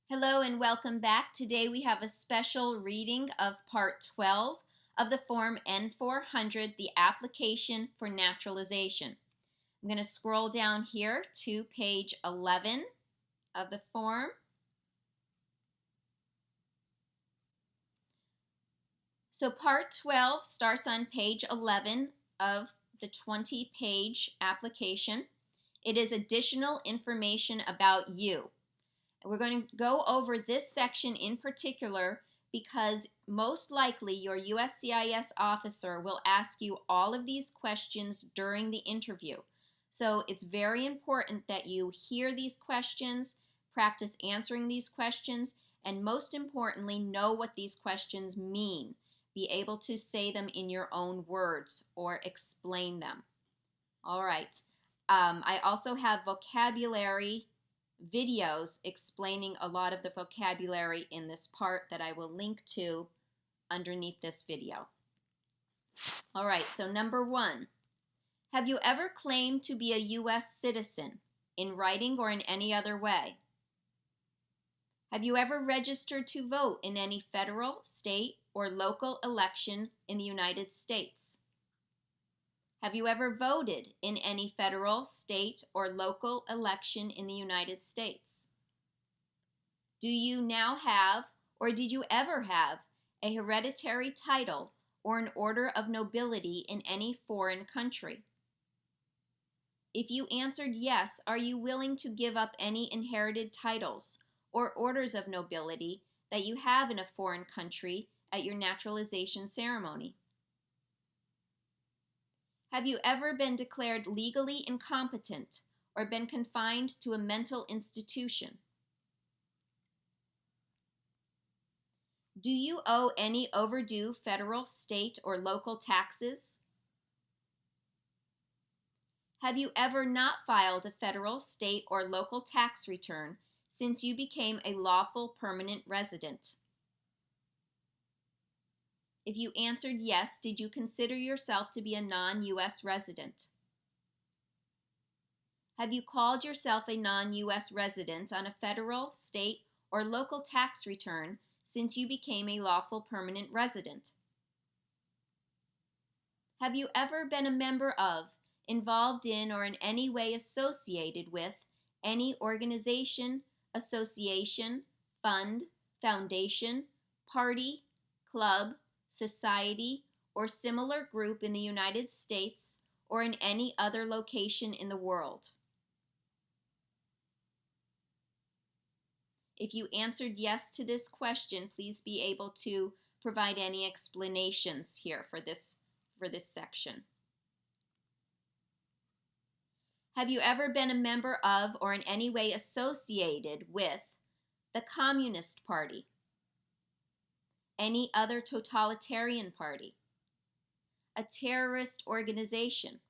Hello and welcome back. Today we have a special reading of Part 12 of the Form N-400, the application for naturalization. I'm going to scroll down here to page 11 of the form. So Part 12 starts on page 11 of the 20-page application. It is additional information about you. We're going to go over this section in particular because most likely your USCIS officer will ask you all of these questions during the interview. So it's very important that you hear these questions, practice answering these questions, and most importantly, know what these questions mean. Be able to say them in your own words or explain them. All right. I also have vocabulary videos explaining a lot of the vocabulary in this part that I will link to underneath this video. All right, so number 1. Have you ever claimed to be a U.S. citizen in writing or in any other way? Have you ever registered to vote in any federal, state, or local election in the United States? Have you ever voted in any federal, state, or local election in the United States? Do you now have, or did you ever have, a hereditary title or an order of nobility in any foreign country? If you answered yes, are you willing to give up any inherited titles or orders of nobility that you have in a foreign country at your naturalization ceremony? Have you ever been declared legally incompetent or been confined to a mental institution? Do you owe any overdue federal, state, or local taxes? Have you ever not filed a federal, state, or local tax return since you became a lawful permanent resident? If you answered yes, did you consider yourself to be a non-U.S. resident? Have you called yourself a non-U.S. resident on a federal, state, or local tax return since you became a lawful permanent resident? Have you ever been a member of, involved in, or in any way associated with any organization, association, fund, foundation, party, club, society, or similar group in the United States or in any other location in the world? If you answered yes to this question, please be able to provide any explanations here for this section. Have you ever been a member of or in any way associated with the Communist Party, any other totalitarian party, a terrorist organization?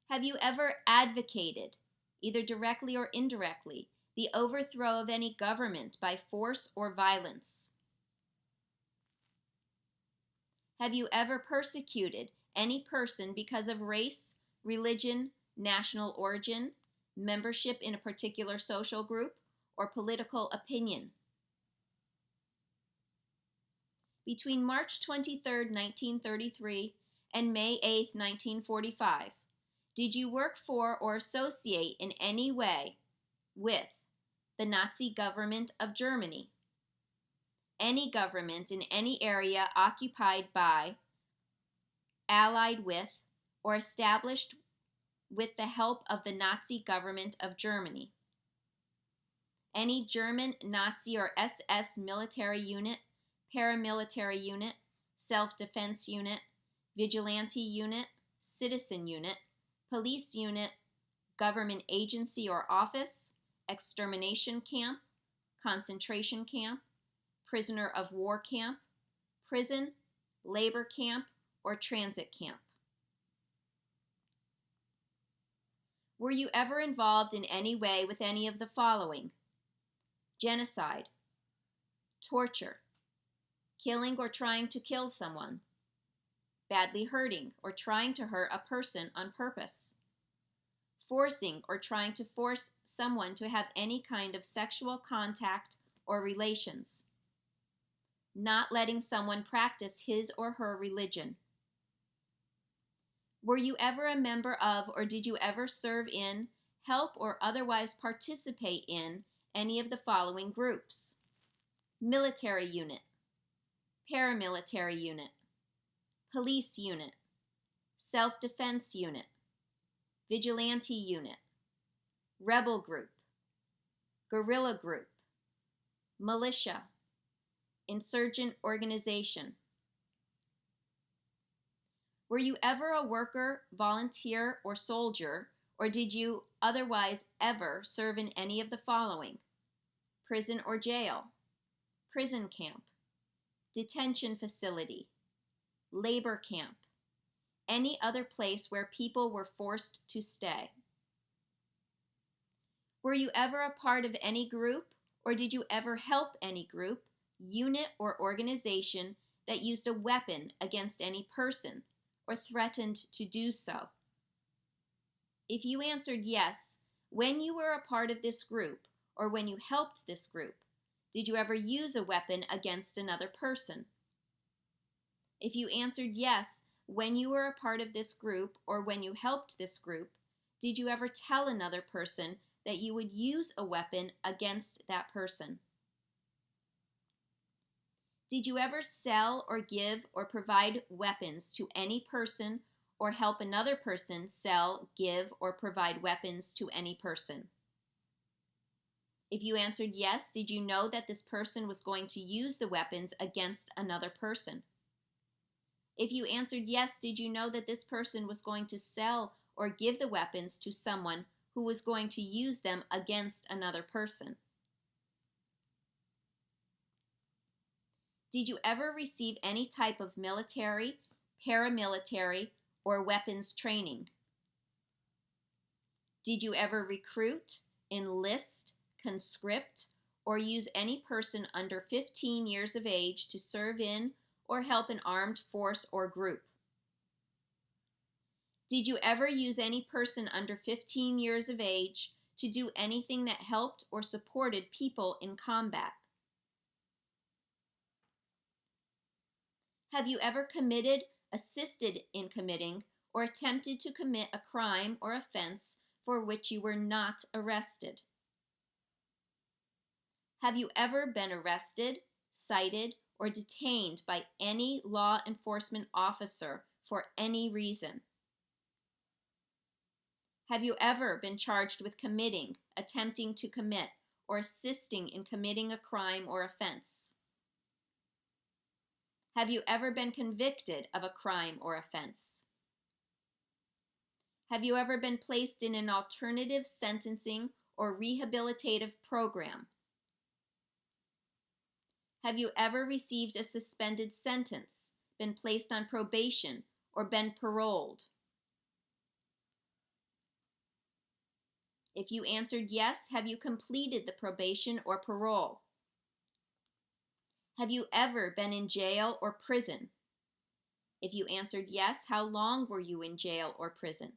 Have you ever advocated, either directly or indirectly, the overthrow of any government by force or violence? Have you ever persecuted any person because of race, religion, national origin, membership in a particular social group, or political opinion? Between March 23, 1933 and May 8, 1945, did you work for or associate in any way with the Nazi government of Germany, any government in any area occupied by, allied with, or established with the help of the Nazi government of Germany, any German, Nazi, or SS military unit, paramilitary unit, self-defense unit, vigilante unit, citizen unit, police unit, government agency or office, extermination camp, concentration camp, prisoner of war camp, prison, labor camp, or transit camp? Were you ever involved in any way with any of the following: genocide, torture, killing or trying to kill someone, badly hurting or trying to hurt a person on purpose, forcing or trying to force someone to have any kind of sexual contact or relations. Not letting someone practice his or her religion. Were you ever a member of, or did you ever serve in, help, or otherwise participate in any of the following groups? Military unit, paramilitary unit, police unit, self-defense unit, vigilante unit, rebel group, guerrilla group, militia, insurgent organization. Were you ever a worker, volunteer, or soldier, or did you otherwise ever serve in any of the following? Prison or jail, prison camp, detention facility, labor camp, any other place where people were forced to stay? Were you ever a part of any group, or did you ever help any group, unit, or organization that used a weapon against any person, or threatened to do so? If you answered yes, when you were a part of this group, or when you helped this group, did you ever use a weapon against another person? If you answered yes, when you were a part of this group, or when you helped this group, did you ever tell another person that you would use a weapon against that person? Did you ever sell or give or provide weapons to any person or help another person sell, give, or provide weapons to any person? If you answered yes, did you know that this person was going to use the weapons against another person? If you answered yes, did you know that this person was going to sell or give the weapons to someone who was going to use them against another person? Did you ever receive any type of military, paramilitary, or weapons training? Did you ever recruit, enlist, conscript, or use any person under 15 years of age to serve in or help an armed force or group? Did you ever use any person under 15 years of age to do anything that helped or supported people in combat? Have you ever committed, assisted in committing, or attempted to commit a crime or offense for which you were not arrested? Have you ever been arrested, cited, or detained by any law enforcement officer for any reason? Have you ever been charged with committing, attempting to commit, or assisting in committing a crime or offense? Have you ever been convicted of a crime or offense? Have you ever been placed in an alternative sentencing or rehabilitative program? Have you ever received a suspended sentence, been placed on probation, or been paroled? If you answered yes, have you completed the probation or parole? Have you ever been in jail or prison? If you answered yes, how long were you in jail or prison?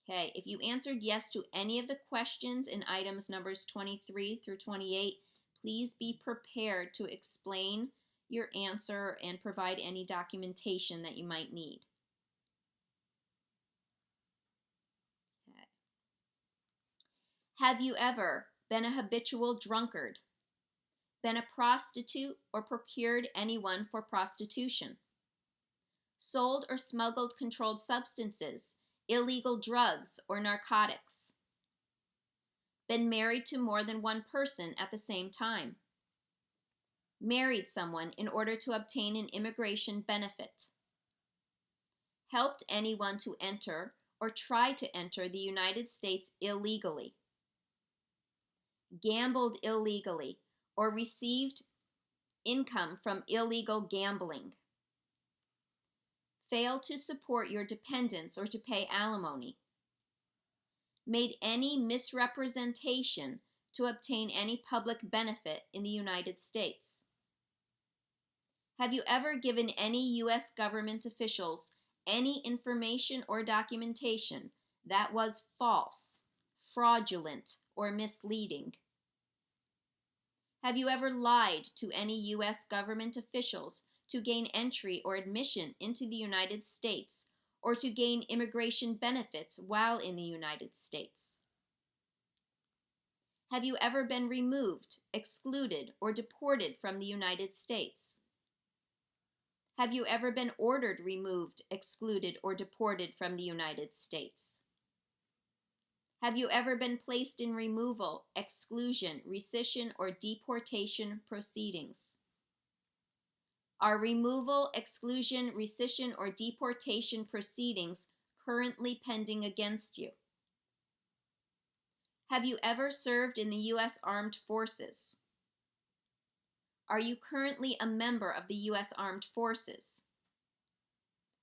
Okay, if you answered yes to any of the questions in items numbers 23 through 28, please be prepared to explain your answer and provide any documentation that you might need. Okay. Have you ever been a habitual drunkard, been a prostitute, or procured anyone for prostitution? Sold or smuggled controlled substances, illegal drugs, or narcotics? Been married to more than one person at the same time? Married someone in order to obtain an immigration benefit? Helped anyone to enter or try to enter the United States illegally? Gambled illegally or received income from illegal gambling? Failed to support your dependents or to pay alimony? Made any misrepresentation to obtain any public benefit in the United States? Have you ever given any U.S. government officials any information or documentation that was false, fraudulent, or misleading? Have you ever lied to any U.S. government officials to gain entry or admission into the United States or to gain immigration benefits while in the United States? Have you ever been removed, excluded, or deported from the United States? Have you ever been ordered removed, excluded, or deported from the United States? Have you ever been placed in removal, exclusion, rescission, or deportation proceedings? Are removal, exclusion, rescission, or deportation proceedings currently pending against you? Have you ever served in the U.S. Armed Forces? Are you currently a member of the U.S. Armed Forces?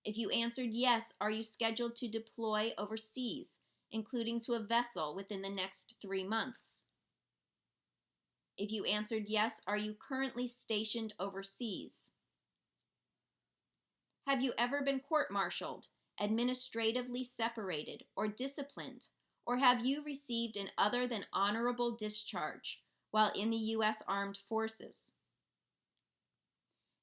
If you answered yes, are you scheduled to deploy overseas, including to a vessel within the next 3 months? If you answered yes, are you currently stationed overseas? Have you ever been court-martialed, administratively separated, or disciplined, or have you received an other than honorable discharge while in the U.S. Armed Forces?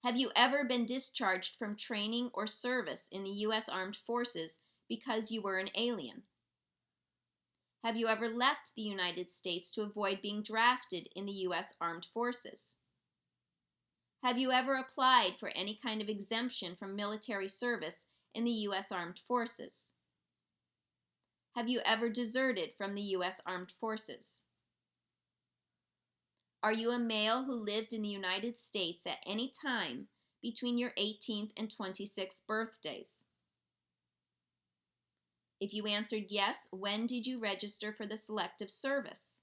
Have you ever been discharged from training or service in the U.S. Armed Forces because you were an alien? Have you ever left the United States to avoid being drafted in the U.S. Armed Forces? Have you ever applied for any kind of exemption from military service in the U.S. Armed Forces? Have you ever deserted from the U.S. Armed Forces? Are you a male who lived in the United States at any time between your 18th and 26th birthdays? If you answered yes, when did you register for the Selective Service?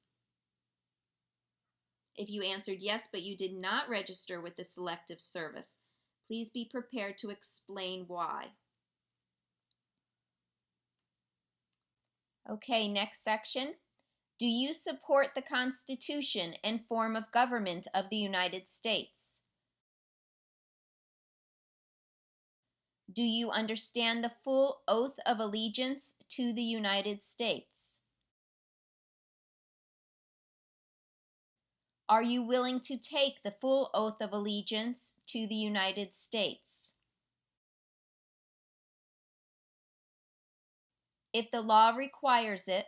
If you answered yes, but you did not register with the Selective Service, please be prepared to explain why. Okay, next section. Do you support the Constitution and form of government of the United States? Do you understand the full oath of allegiance to the United States? Are you willing to take the full oath of allegiance to the United States? If the law requires it,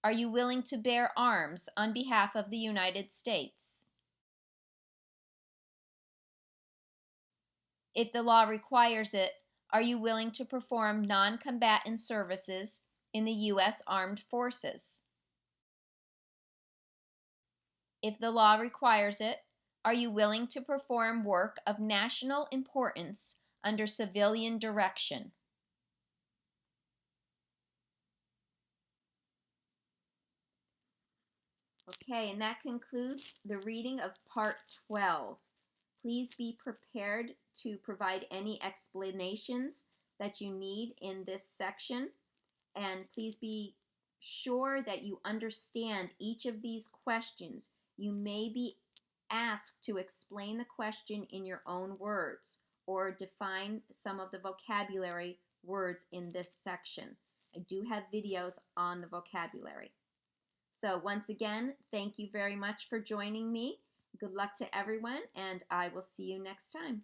are you willing to bear arms on behalf of the United States? If the law requires it, are you willing to perform non-combatant services in the U.S. Armed Forces? If the law requires it, are you willing to perform work of national importance under civilian direction? Okay, and that concludes the reading of Part 12. Please be prepared to provide any explanations that you need in this section, and please be sure that you understand each of these questions. You may be asked to explain the question in your own words or define some of the vocabulary words in this section. I do have videos on the vocabulary. So once again, thank you very much for joining me. Good luck to everyone, and I will see you next time.